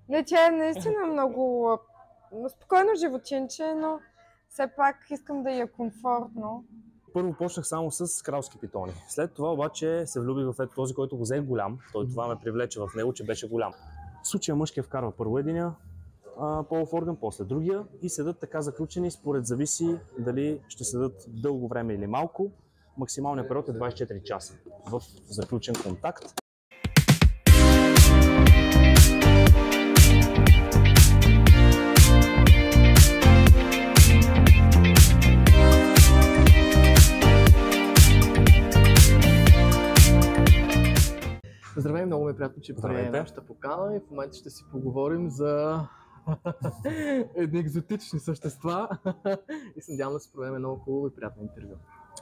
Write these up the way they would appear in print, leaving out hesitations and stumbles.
Не, тя е наистина много спокойно животинче, но все пак искам да я е комфортно. Първо почнах само с кралски питони. След това обаче се влюбих в ето този, който го взех голям. Това ме привлече в него, че беше голям. В случая мъжкия вкарва първо единия полов орган, после другия и седат така заключени, според зависи дали ще седат дълго време или малко. Максималният период е 24 часа в заключен контакт. Здравей, много ми е приятно, че прие нашата покана и в момента ще си поговорим за едни екзотични същества и се надявам да се проведем много хубаво и приятно интервю.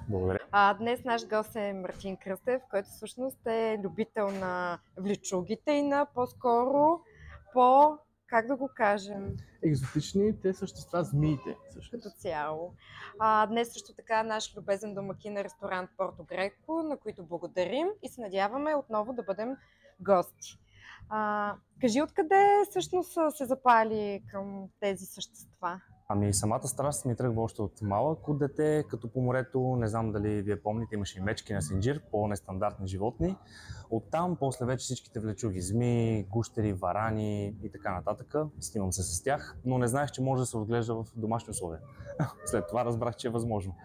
Благодаря. Днес наш гост е Мартин Кръстев, който всъщност е любител на влечугите и на по-скоро как да го кажем? Екзотичните същества, змиите. Като цяло. Днес също така наш любезен домакин е ресторант Порто Греко, на които благодарим и се надяваме отново да бъдем гости. Кажи откъде всъщност се запали към тези същества? Ами самата страст ми тръгва още от малък от дете, като по морето, не знам дали вие помните, имаше и мечки на синджир, по-нестандартни животни. Оттам после вече всичките влечуги, змии, гущери, варани и така нататък. Снимам се с тях, но не знаех, че може да се отглежда в домашни условия. След това разбрах, че е възможно.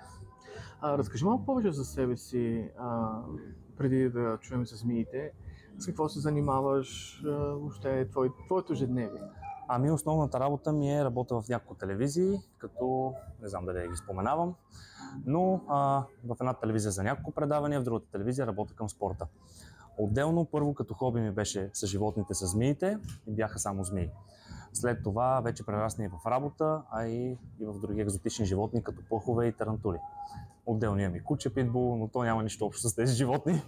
Разкажи малко повече за себе си, преди да чуем за змиите. С какво се занимаваш, въобще твоето ежедневие? Ами основната работа ми е работа в няколко телевизии, като не знам дали ги споменавам, но в една телевизия за няколко предавания, в другата телевизия работя към спорта. Отделно първо като хоби ми беше с животните, с змиите и бяха само змии. След това вече прерасна и в работа, а и в други екзотични животни, като плъхове и тарантули. Отделно имам и куче питбул, но то няма нищо общо с тези животни.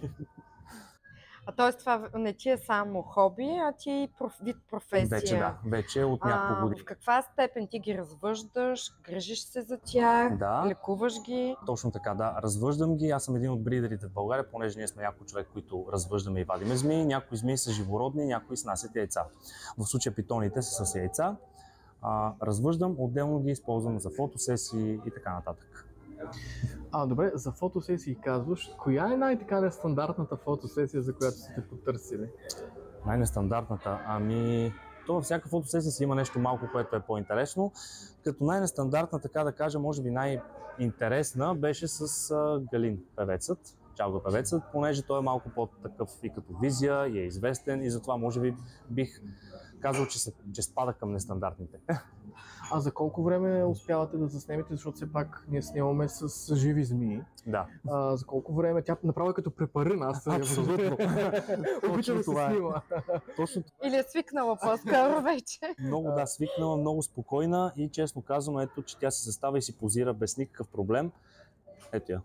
Т.е. това не ти е само хоби, а ти е вид професия. Вече да, вече от няколко години. В каква степен ти ги развъждаш, грижиш се за тях, да, лекуваш ги? Точно така, да. Развъждам ги. Аз съм един от бридерите в България, понеже ние сме няколко човек, които развъждаме и вадиме змии. Някои змии са живородни, някои снасят яйца. В случая питоните са с яйца. Развъждам, отделно ги използвам за фотосесии и така нататък. Добре, за фотосесии казваш. Коя е най-така нестандартната фотосесия, за която сте потърсили? Най-нестандартната? То във всяка фотосесия си има нещо малко, което е по-интересно. Като най-нестандартна, така да кажа, може би най-интересна беше с Галин, певецът. Чалга певецът, понеже той е малко по-такъв и като визия, и е известен и затова може би бих казал, че спада към нестандартните. За колко време успявате да заснемете, защото все пак ние снимаме с живи змии? Да. За колко време? Тя направо като препарина. Абсолютно. Обичам да се снима. Или е свикнала по-скоро вече? Много свикнала, много спокойна и честно казано, ето, че тя се застава и си позира без никакъв проблем. Ето я.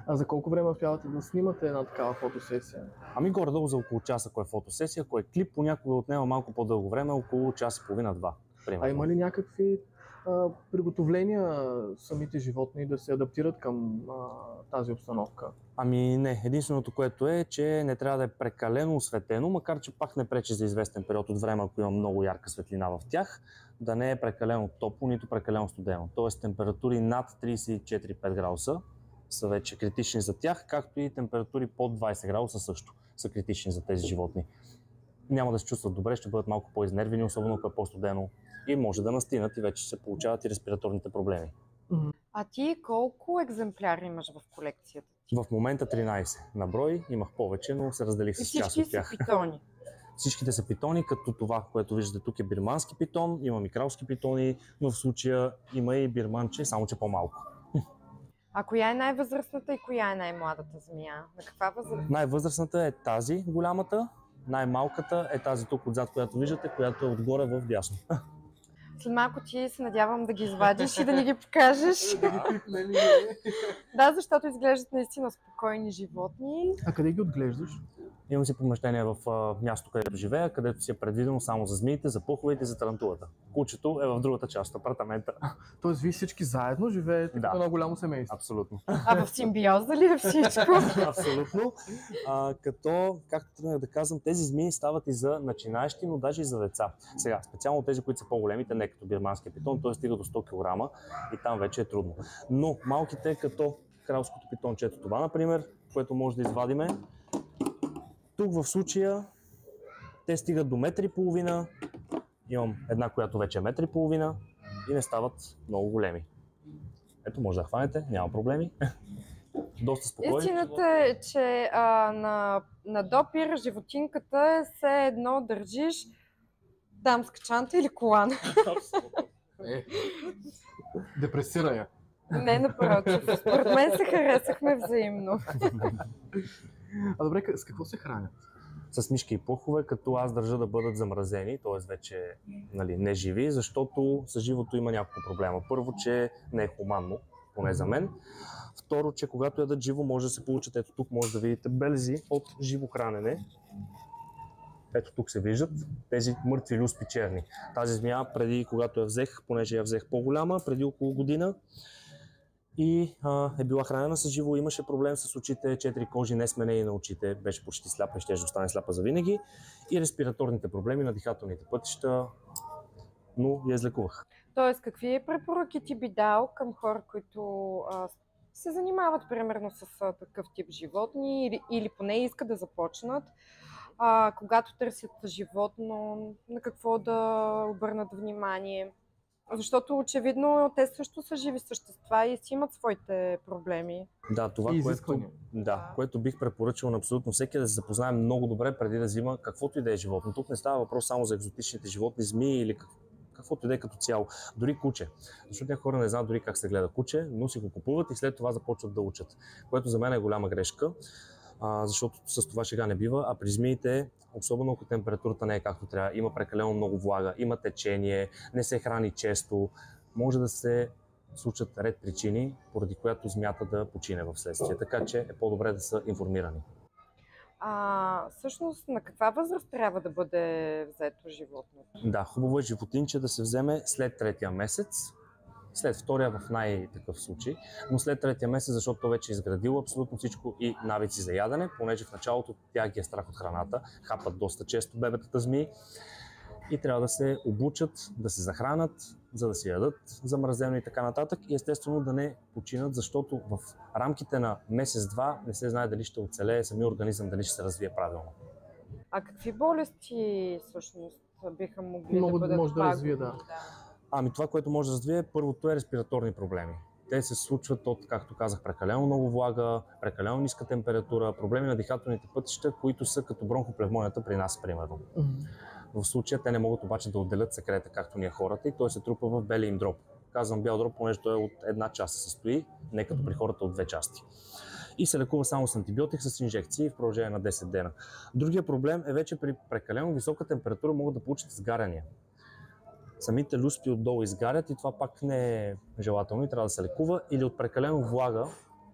За колко време успявате да снимате една такава фотосесия? Горе-долу за около час, ако е фотосесия. Ако е клип, понякога отнема малко по-дълго време, около час и половина-два. Има ли някакви приготовления самите животни да се адаптират към тази обстановка? Не. Единственото, което е, че не трябва да е прекалено осветено, макар че пак не пречи за известен период от време, ако има много ярка светлина в тях, да не е прекалено топло, нито прекалено студено. Тоест температури над 34-5 градуса са вече критични за тях, както и температури под 20 градуса също са критични за тези животни. Няма да се чувстват добре, ще бъдат малко по-изнервени, особено ако е по-студено и може да настинат и вече се получават и респираторните проблеми. А ти колко екземпляри имаш в колекцията ти? В момента 13 на брой, имах повече, но се разделих с част от тях. Всички са питони? Всичките са питони, като това, което виждате тук е бирмански питон, имам и кралски питони, но в случая има и бирманче, само че по-малко. А коя е най-възрастната и коя е най-младата змия? На каква възраст? Най-възрастната е тази, голямата. Най-малката е тази тук отзад, която виждате, която е отгоре в дясно. След малко ти се надявам да ги извадиш и да ни ги покажеш. Да ги пипнем и Да, защото изглеждат наистина спокойни животни. А къде ги отглеждаш? Имам си помещение в място, където живея, където си е предвидено само за змиите, за пуховете и за тарантулата. Кучето е в другата част от апартамента. Тоест вие всички заедно живеете Да. в едно голямо семейство. Абсолютно. А в симбиоза ли е всичко? Абсолютно. Като, както тръгнах да казвам, тези змии стават и за начинаещи, но даже и за деца. Сега, специално тези, които са по-големите, не като бирманския питон, той стига до 100 кг и там вече е трудно. Но малките, като кралското питончето, това, например, което може да извадиме, тук в случая те стигат до 1,5 м. Имам една, която вече е 1,5 м и не стават много големи. Ето, може да хванете, няма проблеми. Доста спокойно. Истината е, че на допир животинката е все едно държиш дамска чанта или колан. Депресира я. Не, напротив. Според мен се харесахме взаимно. А добре, с какво се хранят? С мишки и пухове, като аз държа да бъдат замразени, т.е. вече не живи, защото с живото има няколко проблема. Първо, че не е хуманно, поне за мен. Второ, че когато ядат живо, може да се получат, ето тук може да видите белези от живо хранене. Ето тук се виждат тези мъртви люспи черни. Тази змия, преди когато я взех, понеже я взех по-голяма, преди около година, и е била хранена с живо, имаше проблем с очите, 4 кожи, не сменени на очите, беше почти сляпа и ще остане сляпа завинаги, и респираторните проблеми на дихателните пътища, но я излекувах. Тоест, какви препоръки ти би дал към хора, които се занимават примерно с такъв тип животни или поне искат да започнат, когато търсят животно, на какво да обърнат внимание? Защото очевидно те също са живи същества и си имат своите проблеми. Да, това, което бих препоръчал на абсолютно всеки, да се запознае много добре преди да взима каквото и да е животно. Тук не става въпрос само за екзотичните животни, змии или каквото и да е като цяло. Дори куче. Защото някои хора не знаят дори как се гледа куче, но си го купуват и след това започват да учат. Което за мен е голяма грешка, защото с това шега не бива, а при змиите, особено ако температурата не е както трябва, има прекалено много влага, има течение, не се храни често, може да се случат ред причини, поради която змията да почине в следствие. Така че е по-добре да са информирани. Всъщност, на каква възраст трябва да бъде взето животното? Да, хубаво е животинче да се вземе след 3-я месец, след 2-я в най-такъв случай, но след 3-я месец, защото то вече е изградило абсолютно всичко и навици за ядене, понеже в началото тя ги е страх от храната, хапат доста често бебетата змии и трябва да се обучат, да се захранят, за да си ядат замразено и така нататък, и естествено да не починат, защото в рамките на месец-два не се знае дали ще оцелее самия организъм, дали ще се развие правилно. А какви болести всъщност биха могли да бъдат може да развие, да. Това, което може да развие, първото е респираторни проблеми. Те се случват от, както казах, прекалено много влага, прекалено ниска температура, проблеми на дихателните пътища, които са като бронхоплевмонията при нас, примерно. В случая те не могат обаче да отделят секрета, както ние хората, и той се трупа в белия им дроб. Казвам бял дроб, понеже той е от една част се състои, не като при хората от две части. И се лекува само с антибиотик, с инжекции в продължение на 10 дена. Другия проблем е вече при прекалено висока температура могат да получат изгаряния. Самите люспи отдолу изгарят и това пак не е желателно и трябва да се лекува, или от прекалено влага,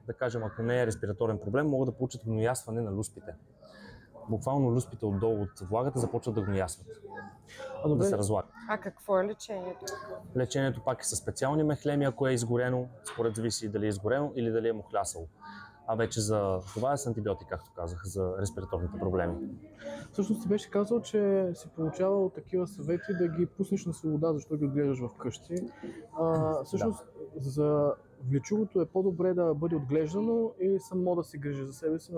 да кажем, ако не е респираторен проблем, могат да получат гноясване на люспите. Буквално люспите отдолу от влагата започват да гноясват, да се разлагат. А какво е лечението? Лечението пак е със специални мехлеми, ако е изгорено, според зависи дали е изгорено или дали е мухлясало. А вече за това е с антибиотик, както казах, за респираторните проблеми. Всъщност ти беше казал, че си получавал такива съвети да ги пуснеш на свобода, защото ги отглеждаш вкъщи. Всъщност за влечугото е по-добре да бъде отглеждано или само да се грижи за себе си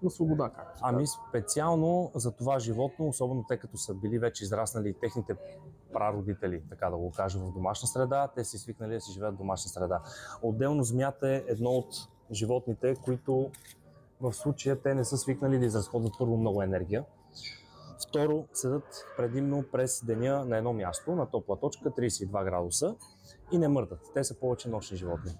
на свобода, както се казва? Специално за това животно, особено те като са били вече израснали техните прародители, така да го кажа, в домашна среда, те си свикнали да си живеят в домашна среда. Отделно змията е едно от животните, които в случая те не са свикнали да изразходват първо много енергия. Второ, седат предимно през деня на едно място, на топла точка, 32 градуса, и не мърдат. Те са повече нощни животни.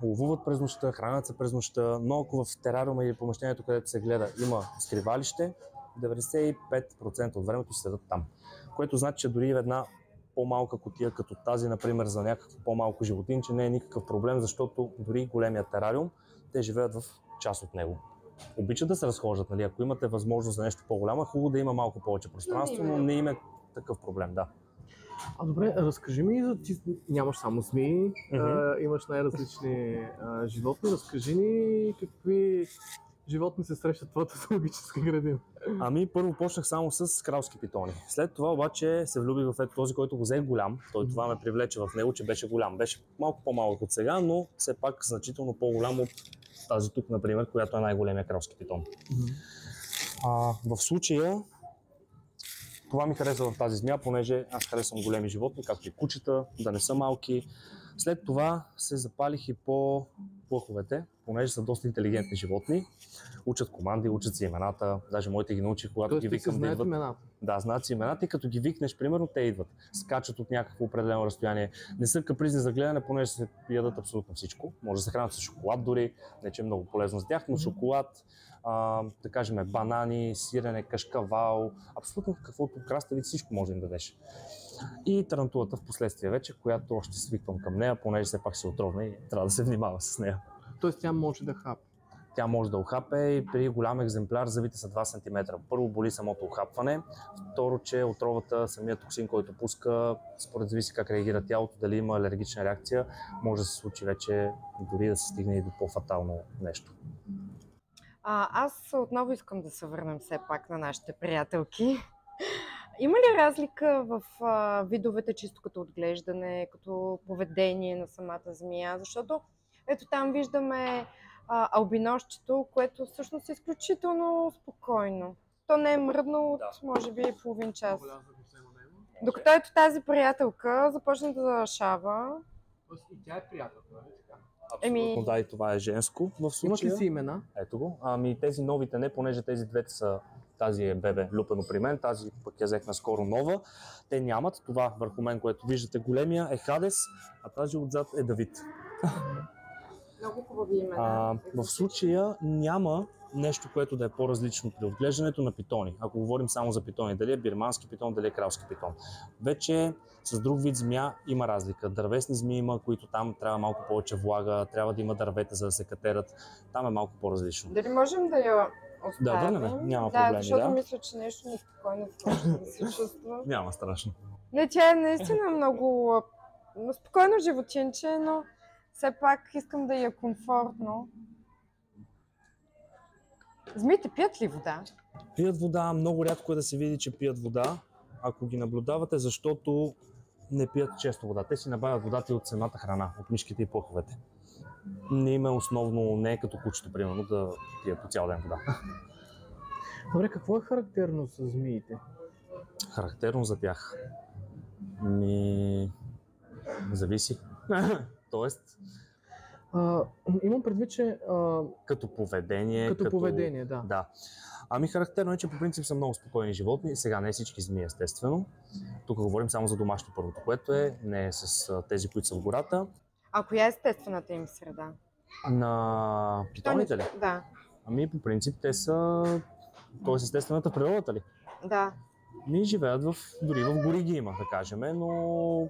Ловуват през нощта, хранят се през нощта, но ако в терариума или помещението, където се гледа, има скривалище, 95% от времето седат там. Което значи, че дори една по-малка кутия, като тази, например, за някакво по-малко животинче, не е никакъв проблем, защото дори големия терариум, те живеят в част от него. Обичат да се разхождат, нали? Ако имате възможност за нещо по-голямо, хубаво да има малко повече пространство, но не има такъв проблем, да. Добре, разкажи ми, ти нямаш само змии, имаш най-различни животни. Разкажи ни какви животни се срещат в твоята зоологическа градина. Първо почнах само с кралски питони. След това обаче се влюбих в този, който го взех голям. Това ме привлече в него, че беше голям. Беше малко по-малък от сега, но все пак значително по-голям от тази тук, например, която е най-големия кралски питон. В случая това ми харесва в тази змия, понеже аз харесвам големи животни, както и кучета, да не са малки. След това се запалих и по плъховете, понеже са доста интелигентни животни. Учат команди, учат си имената. Даже моите ги научих, когато ги викам да идват. Имената. Да, знаят си имената и като ги викнеш, примерно, те идват. Скачат от някакво определено разстояние. Не са капризни за гледане, понеже се ядат абсолютно всичко. Може да се хранят с шоколад дори, не че е много полезно за тях, но шоколад, да кажем банани, сирене, кашкавал, абсолютно каквото краставици, всичко може да им дадеш. И тарантулата в последствие вече, която още свиквам към нея, понеже все пак се отровна и трябва да се внимава с нея. Тоест тя може да хапе? Тя може да охапе и при голям екземпляр зъбите са 2 см. Първо боли самото охапване, второ, че отровата, самият токсин, който пуска, според зависи как реагира тялото, дали има алергична реакция, може да се случи вече дори да се стигне и до по-фатално нещо. Аз отново искам да се върнем все пак на нашите приятелки. Има ли разлика в видовете, чисто като отглеждане, като поведение на самата змия? Защото ето там виждаме албиносчето, което всъщност е изключително спокойно. То не е мръдно от, може би, половин час. Докато ето тази приятелка започна да шава. И тя е приятелка, нали така? Абсолютно, да, и това е женско в случая. Имат ли си имена? Ето го. Тези новите не, понеже тези двете са, тази е бебе люпено при мен, тази пък я взех наскоро нова. Те нямат това върху мен, което виждате големия е Хадес, а тази отзад е Давид. Много хубави имена. В случая няма нещо, което да е по-различно при отглеждането на питони. Ако говорим само за питони, дали е бирмански питон, дали е кралски питон. Вече с друг вид змия има разлика. Дървесни змии има, които там трябва малко повече влага, трябва да има дървета, за да се катерат. Там е малко по-различно. Дали можем да я оставим? Да, върнем, няма проблеми. Защото мисля, че нещо неспокойно да се чувства. Няма страшно. Не, тя е наистина много спокойно животинче, но все пак искам да я е комфортно. Змиите пият ли вода? Пият вода, много рядко е да се види, че пият вода, ако ги наблюдавате, защото не пият често вода. Те си набавят водата и от самата храна, от мишките и плъховете. Не има основно, не е като кучето, примерно, да пият по цял ден вода. Добре, какво е характерно с змиите? Характерно за тях? Зависи. Тоест... имам предвид, че... Като поведение. Като поведение, да. Да. Характерно е, че по принцип са много спокойни животни. Сега не всички змии, естествено. Тук говорим само за домашно първото, което е, не е с тези, които са в гората. А коя е естествената им среда? На питоните ли? Да. По принцип те са... Тоест естествената природата ли? Да. Живеят дори в гори ги има, да кажем, но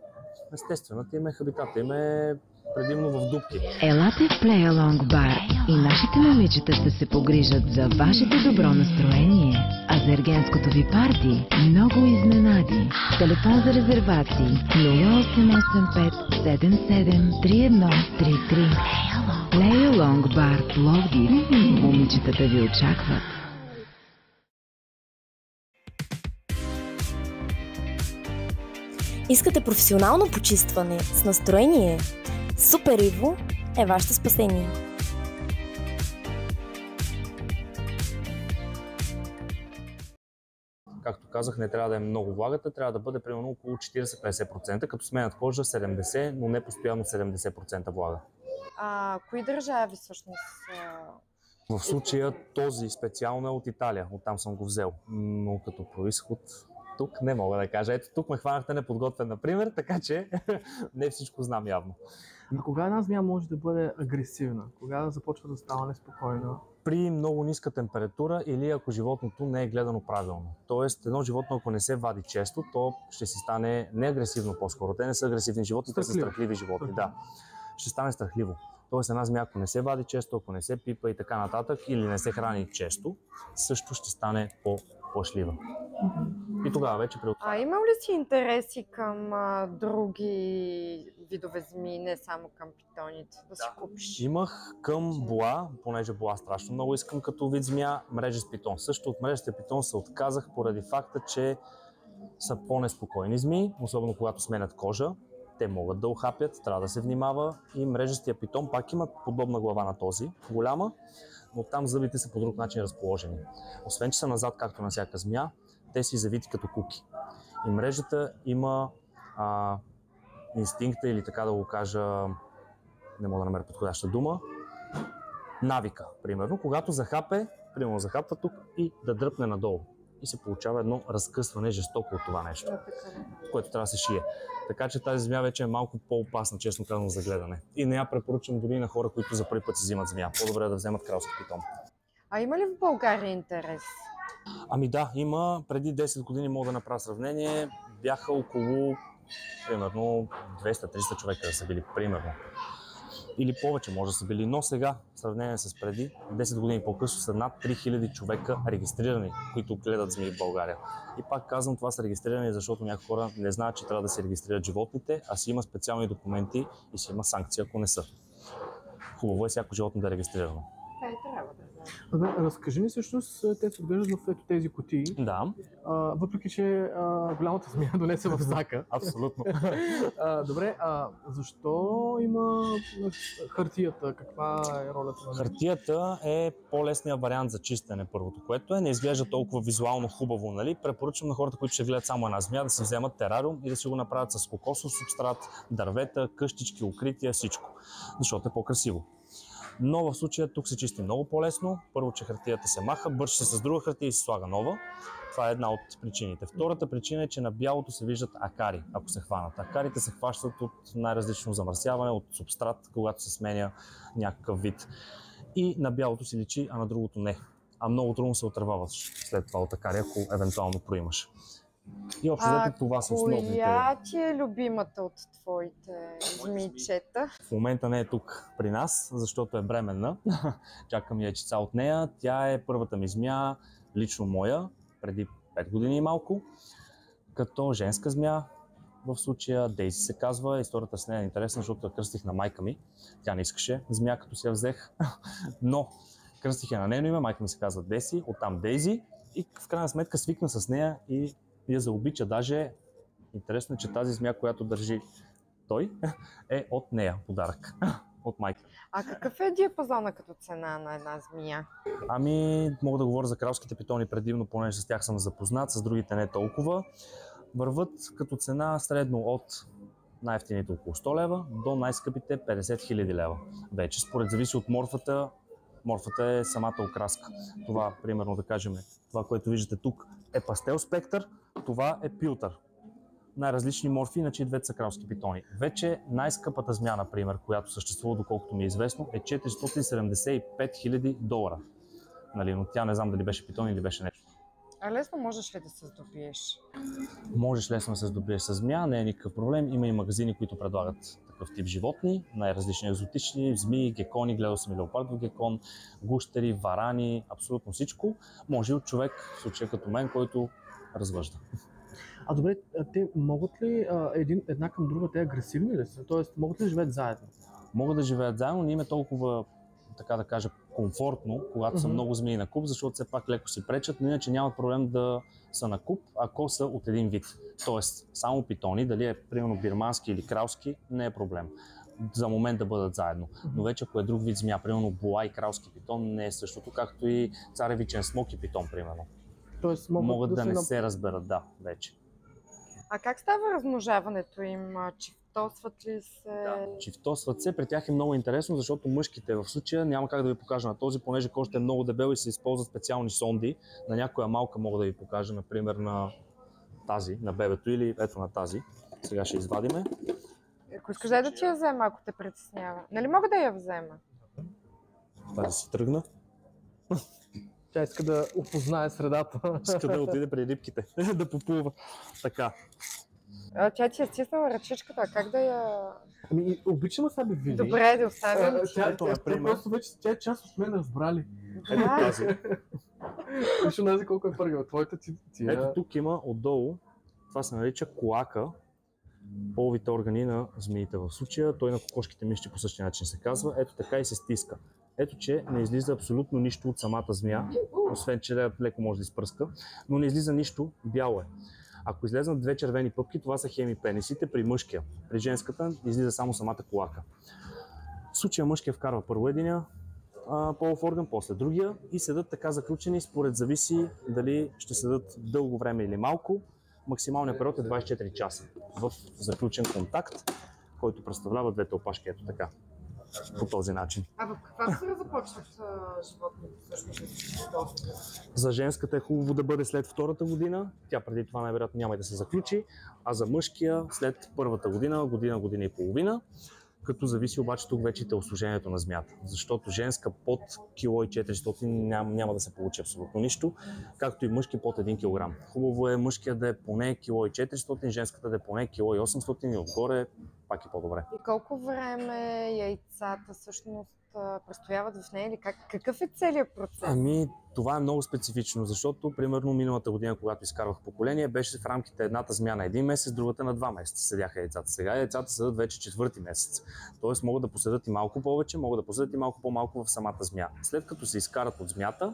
естествената им е хабитата им е предимно в дупки. Елате в Play Along Bar и нашите момичета ще се погрижат за вашето добро настроение. А за ергенското ви парти много изненади. Телефон за резервации 0885 77 3133. Play Along Bar Пловдив. Момичетата ви очакват. Искате професионално почистване с настроение? Супер Иво е вашето спасение. Както казах, не трябва да е много влагата, трябва да бъде примерно около 40-50%, като сменят кожа 70%, но не постоянно 70% влага. Кои държави всъщност? В случая този специално е от Италия, оттам съм го взел, но като происход тук не мога да кажа. Ето тук ме хванахте неподготвен, например, така че не всичко знам явно. А кога една змия може да бъде агресивна? Кога да започва да става неспокойна? при много ниска температура или ако животното не е гледано правилно. Тоест, едно животно, ако не се вади често, то ще си стане неагресивно по-скоро. Те не са агресивни животни, те са страхливи животни. Да, ще стане страхливо. Тоест, една змия, ако не се вади често, ако не се пипа и така нататък, или не се храни често, също ще стане по-плашлива. И тогава вече А има ли си интереси към други видове змии, не само към питоните, да си купиш? Имах към боа, понеже боа страшно много искам като вид змия, мрежест питон. Също от мрежестия питон се отказах поради факта, че са по-неспокойни змии, особено когато сменят кожа. Те могат да ухапят, трябва да се внимава и мрежестия питон пак има подобна глава на този, голяма, но там зъбите са по друг начин разположени. Освен, че са назад, както на всяка змия, те си завити като куки. И мрежата има инстинкта, или така да го кажа, не мога да намеря подходяща дума, навика, примерно, когато захапе, примерно захапва тук и да дръпне надолу. И се получава едно разкъсване жестоко от това нещо, което трябва да се шие. Така че тази змия вече е малко по-опасна, честно казвам, за гледане. И не я препоръчвам дори на хора, които за първи път си взимат змия. По-добре е да вземат кралски питон. А има ли в България интерес? Ами да, има. Преди 10 години, мога да направя сравнение, бяха около, примерно, 200-300 човека да са били, примерно. Или повече може да са били, но сега, в сравнение с преди, 10 години по-късно са над 3000 човека регистрирани, които гледат змии в България. И пак казвам, това са регистрирани, защото някои хора не знаят, че трябва да се регистрират животните, а си има специални документи и си има санкции, ако не са. Хубаво е всяко животно да е регистрирано. Трябва да знам. Добре, разкажи ми всъщност, те се отглеждат в ето тези кутии. Да. Въпреки, че голямата змия донесе в сака. Абсолютно. Добре, защо има хартията? Каква е ролята на нея? Хартията е по-лесният вариант за чистене, първото, което е. Не изглежда толкова визуално хубаво, нали? Препоръчвам на хората, които ще гледат само една змия, да си вземат терариум и да си го направят с кокосов субстрат, дървета, къщички, укрития, всичко. Защото е по-красиво. Но в случая тук се чисти много по-лесно. Първо, че хартията се маха, бърши се с друга хартия и се слага нова. Това е една от причините. Втората причина е, че на бялото се виждат акари, ако се хванат. Акарите се хващат от най-различно замърсяване, от субстрат, когато се сменя някакъв вид. И на бялото си личи, а на другото не. А много трудно се отърваваш след това от акари, ако евентуално проимаш. И общо взето това са основните. Коя ти е любимата от твоите змийчета? В момента не е тук при нас, защото е бременна. Чакам яйчеца от нея. Тя е първата ми змия, лично моя, преди 5 години и малко. Като женска змия, в случая Дейзи се казва. Историята с нея е интересна, защото я кръстих на майка ми. Тя не искаше змия, като си я взех. Но кръстих я на нейно име, майка ми се казва Деси, оттам Дейзи. И в крайна сметка свикна с нея и я заобича. Даже интересно е, че тази змия, която държи той, е от нея подарък. От майка. А какъв е диапазона като цена на една змия? Ами, мога да говоря за кралските питони предимно, понеже с тях съм запознат, с другите не толкова. Върват като цена средно от най-евтините около 100 лева до най-скъпите 50 000 лева. Вече според зависи от морфата. Морфата е самата окраска. Това, примерно да кажем, това, което виждате тук е пастел спектър, това е пилтър. Най-различни морфи, иначе двете са кралски питони. Вече най-скъпата змия, например, която съществува, доколкото ми е известно, е 475 000 долара. Нали, но тя не знам дали беше питон или беше нещо. А лесно можеш ли да се здобиеш? Можеш лесно да се здобиеш с змия, не е никакъв проблем. Има и магазини, които предлагат такъв тип животни, най-различни екзотични, змии, гекони, гледал съм и леопардов гекон, гущери, варани, абсолютно всичко. Може и от човек, в случая като мен, който развъжда. А добре, те могат ли една към друга, те агресивни ли са? Тоест, могат ли да живеят заедно? Могат да живеят заедно, не им е толкова, така да кажа, комфортно, когато са много змии на куп, защото все пак леко си пречат, но иначе нямат проблем да са на куп, ако са от един вид. Тоест, само питони, дали е примерно бирмански или кралски, не е проблем за момент да бъдат заедно. Но вече ако е друг вид змия, примерно боа и кралски питон, не е същото, както и царевичен смок и питон, примерно. Тоест, могат да не се разберат, да, вече. А как става размножаването им? Чифтосват ли се? Да, чифтосват се. При тях е много интересно, защото мъжките в случая няма как да ви покажа на този, понеже кожата е много дебел и се използват специални сонди. На някоя малка мога да ви покажа, например на тази, на бебето или ето на тази. Сега ще извадиме. Ако искаш да ти я взема, ако те притеснява. Нали мога да я взема? Тази си тръгна. Тя иска да опознае средата. Иска да отиде при рибките, да поплува. Така. Тя ти е стиснала ръчичката, как да я... Ами, обичам сега да види. Добре, да оставим. Просто вече тя е част от мен, разбрали. Ето тази. Виж онази колко е пъргава. Твоята ти е... Ето тук има отдолу, това се нарича клоака, половите органи на змиите в случая. Той на кокошките мишки по същия начин се казва. Ето така и се стиска. Ето, че не излиза абсолютно нищо от самата змия, освен че леко може да изпръска, но не излиза нищо, бяло е. Ако излезнат две червени пъпки, това са хемипенисите при мъжкия. При женската излиза само самата клоака. В случая мъжкия вкарва първо единия полов орган, после другия и седат така заключени, според зависи дали ще седат дълго време или малко. Максималният период е 24 часа в заключен контакт, който представлява двете опашки, ето така, по този начин. А в каква сфера започват животните всъщност? За женската е хубаво да бъде след втората година, тя преди това най-вероятно няма и да се заключи, а за мъжкия след първата година, година и половина, като зависи обаче тук вече телосложението на змията, защото женска под 1,4 кг няма да се получи абсолютно нищо, както и мъжки под 1 кг. Хубаво е мъжкия да е поне 1,4 кг, женската да е поне 1,8 кг и отгоре пак е по-добре. И колко време яйцата всъщност престояват в нея или какъв е целият процес? Ами, това е много специфично, защото примерно миналата година, когато изкарвах поколение, беше в рамките едната змия на 1 месец, другата на 2 месеца седяха яйцата. Сега яйцата седат вече 4-ти месец. Тоест могат да поседат и малко повече, могат да поседат и малко по-малко в самата змия. След като се изкарат от змията,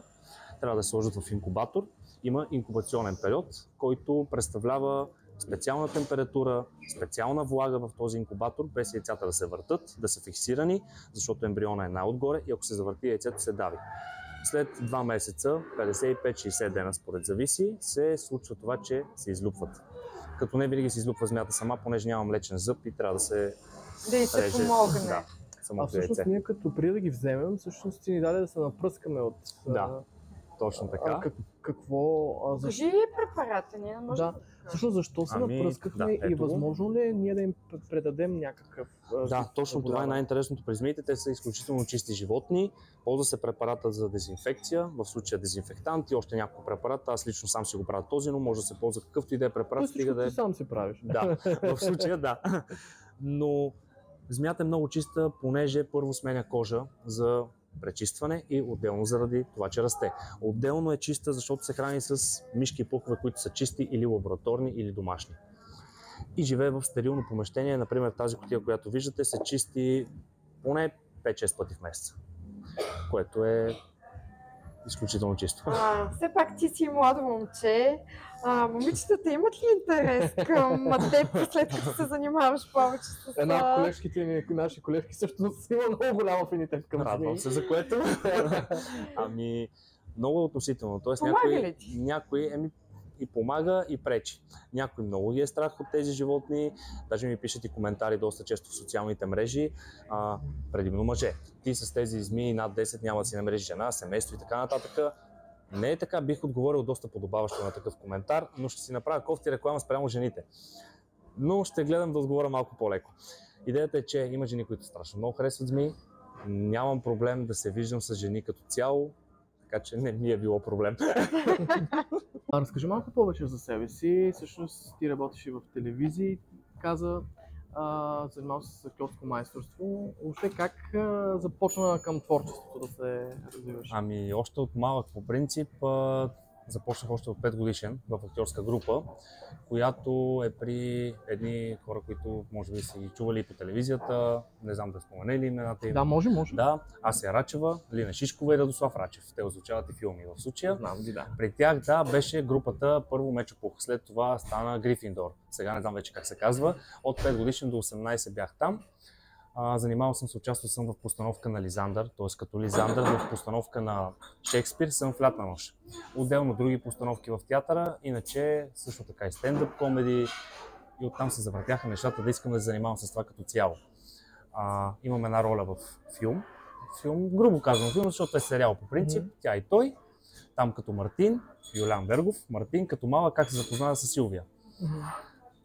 трябва да се сложат в инкубатор. Има инкубационен период, който представлява специална температура, специална влага в този инкубатор, без яйцата да се въртат, да са фиксирани, защото ембриона е най-отгоре и ако се завърти, яйцето се дави. След 2 месеца, 55-60 дена според зависи, се случва това, че се излюпват. Като не винаги се излюпва змията сама, понеже няма млечен зъб и трябва да се се помогне. Да, а всъщност ние като преди да ги вземем, всъщност ти ни даде да се напръскаме от... Да, точно така. Какво... Кажи препарата, ние не може да. Всъщност защо се напръскахме и възможно ли е ние да им предадем някакъв... Да, точно това е най-интересното при змиите. Те са изключително чисти животни. Ползва се препарата за дезинфекция, в случая дезинфектант и още няколко препарата. Аз лично сам си го правя този, но може да се ползва какъвто и да е препарат. Стига да е... Ти сам си правиш. Да, в случая да. Но змията е много чиста, понеже първо сменя кожа за пречистване и отделно заради това, че расте. Отделно е чиста, защото се храни с мишки и пухове, които са чисти или лабораторни, или домашни. И живее в стерилно помещение. Например, тази кутия, която виждате, се чисти поне 5-6 пъти в месеца, което е изключително чисто. Все пак ти си младо момче. Момичетата имат ли интерес към теб, след като се занимаваш повече с... Една от колежките, наши колежки също си има много голям афинитет към змии. Радвам се за което. Ами, много относително. Тоест, някой и помага, и пречи. Някой много ги е страх от тези животни, даже ми пишат и коментари доста често в социалните мрежи, предимно мъже. Ти с тези змии над 10 няма да си намериш жена, семейство и така нататък. Не е така, бих отговорил доста подобаващо на такъв коментар, но ще си направя кофти реклама спрямо жените. Но ще гледам да отговоря малко по-леко. Идеята е, че има жени, които страшно много харесват змии. Нямам проблем да се виждам с жени като цяло, така че не ми е било проблем. Разкажи малко повече за себе си. Всъщност ти работиш и в телевизии, каза, занимаваш се с актьорско майсторство. Въобще как започна към творчеството да се развиваш? Ами още от малък по принцип. Започнах още от 5 годишен в актьорска група, която е при едни хора, които може би си чували по телевизията, не знам да споменали имената им. Да, може. Да, Ася Рачева, Лина Шишкова и Радослав Рачев. Те озвучават и филми в случая. Знам ги, да. При тях, да, беше групата първо Мечо Пух, след това стана Грифиндор. Сега не знам вече как се казва. От 5 годишен до 18 бях там. Занимавал съм се, участвал съм в постановка на Лизандър, т.е. като Лизандър в постановка на Шекспир съм в Лятна нощ. Отделно други постановки в театъра, иначе също така и стендъп комеди и оттам се завъртяха нещата да искам да се занимавам с това като цяло. Имам една роля в филм, грубо казвам филм, защото е сериал по принцип, тя и той, там като Мартин, Юлян Вергов, Мартин като малък как се запозна с Силвия.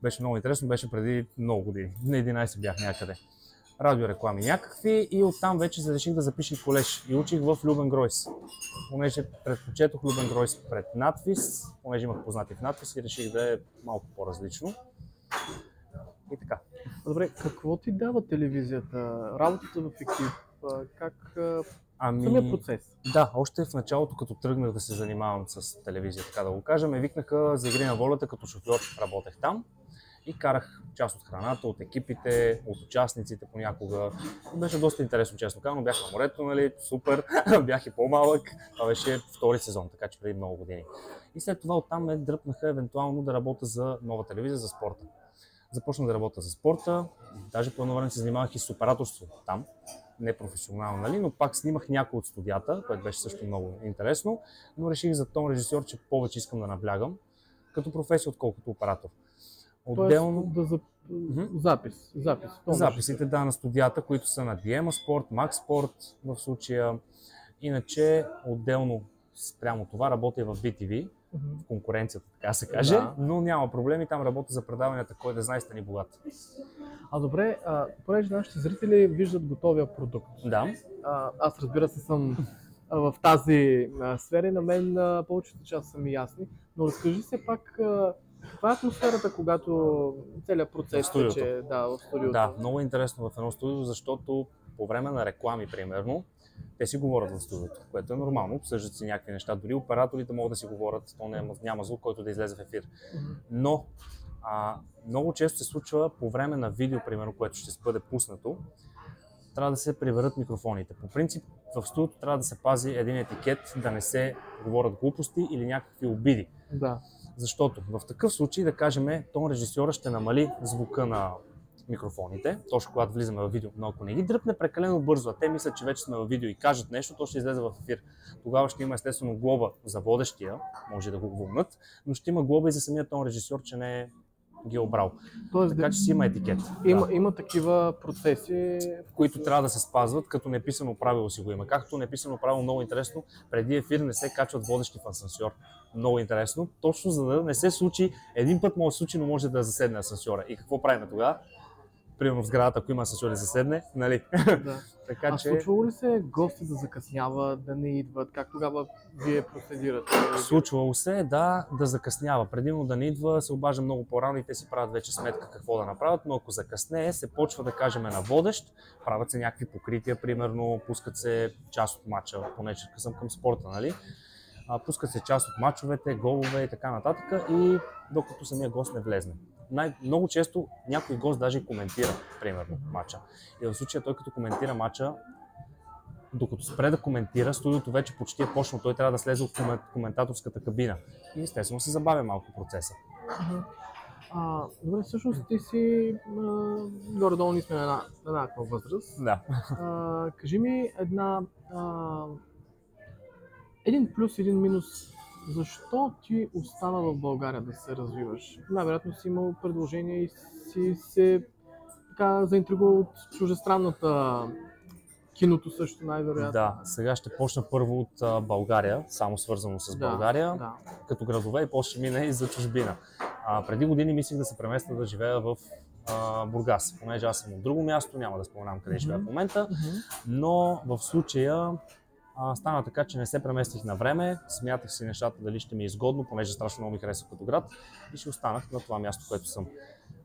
Беше много интересно, беше преди много години, на 11 бях някъде. радиореклами някакви и оттам вече реших да запиша колеж и учих в Любен Гройс. Понеже предпочетох Любен Гройс пред надпис, понеже имах познати в надпис и реших да е малко по-различно. И така. Добре, какво ти дава телевизията? Работата в екип? Как самия процес? Да, още в началото, като тръгнах да се занимавам с телевизия, така да го кажа, ме викнаха за Игри на волята, като шофьор работех там и карах част от храната, от екипите, от участниците понякога. Беше доста интересно, честно казано, бях на морето, нали, супер, бях и по-малък, това беше втори сезон, така че преди много години. И след това оттам ме дръпнаха евентуално да работя за нова телевизия, за спорта. Започнах да работя за спорта, даже по едно време се занимавах и с операторство там, не професионално, нали, но пак снимах някои от студията, което беше също много интересно, но реших за тон режисьор, че повече искам да наблягам като професия, отколкото оператор. Отделно запис. Записите, да, на студията, които са на Диема Спорт, Макс Спорт в случая. Иначе отделно спрямо това работя в BTV, в конкуренцията, така се каже, но няма проблеми, там работя за предаванията, кой да знае, стани богат. Добре, понеже нашите зрители виждат готовия продукт. Да. Аз разбира се съм в тази сфера и на мен повечето част са ми ясни, но разкажи се пак каква е атмосферата, когато целият процес тече в студиото? Да, много интересно в едно студио, защото по време на реклами, примерно, те си говорят в студиото, което е нормално, обсъждат си някакви неща, дори операторите могат да си говорят, то няма звук, който да излезе в ефир. Но много често се случва по време на видео, примерно, което ще бъде пуснато, трябва да се приберат микрофоните. По принцип, в студиото трябва да се пази един етикет, да не се говорят глупости или някакви обиди. Да. Защото в такъв случай, да кажем, тон режисьора ще намали звука на микрофоните, точно когато влизаме във видео, но ако не ги дръпне прекалено бързо, а те мислят, че вече сме във видео и кажат нещо, то ще излезе в ефир. Тогава ще има естествено глоба за водещия, може да го вълнат, но ще има глоба и за самия тон режисьор, че не ги е обрал. Тоест, така че си има етикет. Има такива процеси, в които трябва да се спазват, като неписано правило си го има. Както неписано правило, много интересно, преди ефир не се качват водещи в асансьор. Много интересно, точно за да не се случи, един път може да се случи, но може да заседне асансьора. И какво правим тогава? Примерно в сградата, ако има асансьор да заседне, нали? Да. Така, че... случвало ли се гости да закъсняват, да не идват? Как тогава вие процедирате? Случвало се, да закъснява. Предимно да не идва, се обажда много по-рано и те си правят вече сметка какво да направят, но ако закъснее, се почва да кажем на водещ, правят се някакви покрития, примерно, пускат се част от мача, понеже съм към спорта, нали? Пускат се част от мачовете, голове и така нататък и докато самия гост не влезне. Много често някой гост даже коментира, примерно, мача. И в случая той като коментира мача, докато спре да коментира, студиото вече почти е почнало, той трябва да слезе от коментаторската кабина. И естествено се забавя малко процеса. Добре, всъщност ти си горе-долу ние сме на еднаква възраст. Да. Кажи ми един плюс, един минус. Защо ти остана в България да се развиваш? Най-вероятно си имал предложение и си се заинтригувал от чуждестранната киното също най-вероятно. Да, сега ще почна първо от България, само свързано с България, като градове и после ще мина и за чужбина. Преди години мислих да се преместя да живея в Бургас, понеже аз съм от друго място, няма да споменам къде живея в момента, но в случая стана така, че не се преместих на време, смятах си нещата дали ще ми е изгодно, понеже страшно много ми харесва като град и ще останах на това място, което съм.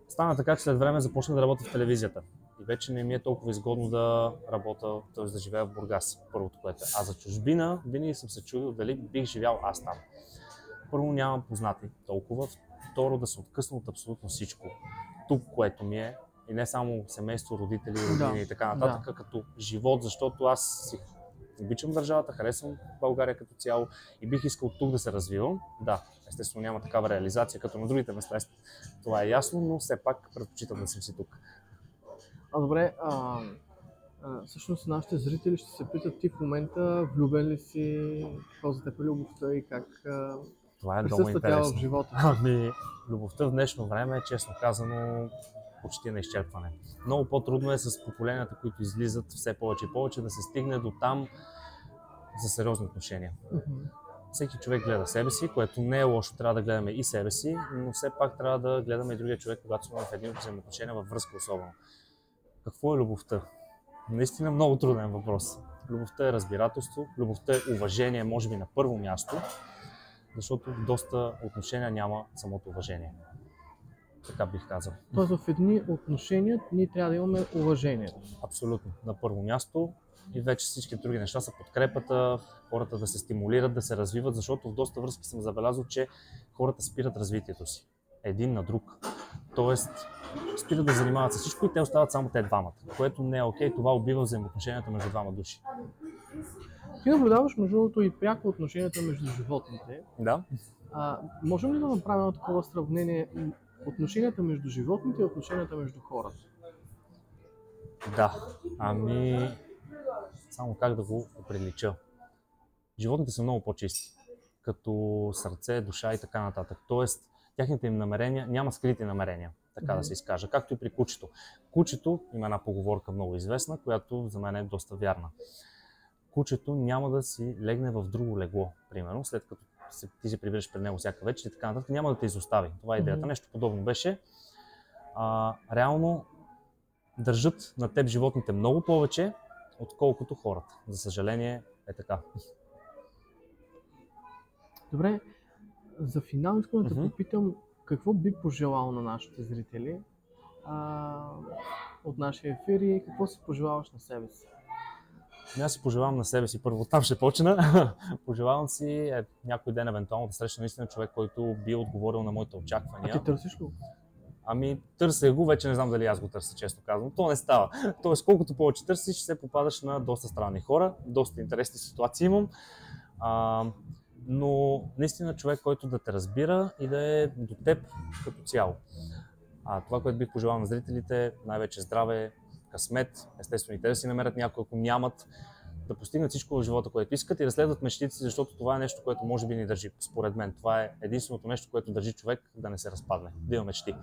Стана така, че след време започнах да работя в телевизията и вече не ми е толкова изгодно да работя, т.е. да живея в Бургас, първото което е. А за чужбина винаги съм се чудил дали бих живял аз там. Първо нямам познати толкова, второ да се откъсна от абсолютно всичко. Тук, което ми е, и не само семейство, родители, родини и така нататък, като живот, защото аз си обичам държавата, харесвам България като цяло и бих искал тук да се развивам. Да, естествено няма такава реализация като на другите места, това е ясно, но все пак предпочитам да съм си тук. Добре, всъщност нашите зрители ще се питат ти в момента влюбен ли си, какво за теб е любовта и как присъства тя в живота? Любовта в днешно време е, честно казано, почти на изчерпване. Много по-трудно е с поколенията, които излизат все повече и повече, да се стигне до там за сериозни отношения. Всеки човек гледа себе си, което не е лошо, трябва да гледаме и себе си, но все пак трябва да гледаме и другия човек, когато сме в едни взаимоотношения, във връзка особено. Какво е любовта? Наистина много труден въпрос. Любовта е разбирателство, любовта е уважение, може би на първо място, защото в доста отношения няма самото уважение. Така бих казал. Тоест в едни отношения ние трябва да имаме уважение. Абсолютно. На първо място и вече всички други неща са подкрепата, хората да се стимулират, да се развиват, защото в доста връзки съм забелязал, че хората спират развитието си. Един на друг. Тоест, спират да занимават с всичко и те остават само те двамата, което не е окей, това убива взаимоотношенията между двама души. Ти наблюдаваш между другото и пряко отношенията между животните. Да. Можем ли да направим едно такова сравнение отношенията между животните и отношенията между хората? Да, само как да го оприлича. Животните са много по-чисти, като сърце, душа и така нататък. Тоест, тяхните им намерения, няма скрити намерения, така да се изкажа, както и при кучето. Кучето, има една поговорка много известна, която за мен е доста вярна. Кучето няма да си легне в друго легло, примерно, след като ти се прибираш пред него всяка вечер и така нататък, няма да те изостави. Това е идеята. Нещо подобно беше. Реално държат на теб животните много повече, отколкото хората. За съжаление е така. Добре, за финал искам да те попитам какво би пожелал на нашите зрители от нашия ефир и какво си пожелаваш на себе си? Аз си пожелавам на себе си, първо там ще почна. Пожелавам си някой ден евентуално да срещна наистина човек, който би отговорил на моите очаквания. А ти търсиш го? Търся го, вече не знам дали аз го търся, често казвам. То не става. Тоест, колкото повече търсиш, се попадаш на доста странни хора, доста интересни ситуации имам. Но наистина човек, който да те разбира и да е до теб като цяло. Това, което бих пожелал на зрителите, най-вече здраве, късмет, естествено и те да си намерят някой, ако нямат, да постигнат всичко в живота, което искат и да следват мечтите си, защото това е нещо, което може би ни държи, според мен. Това е единственото нещо, което държи човек да не се разпадне, да има мечти.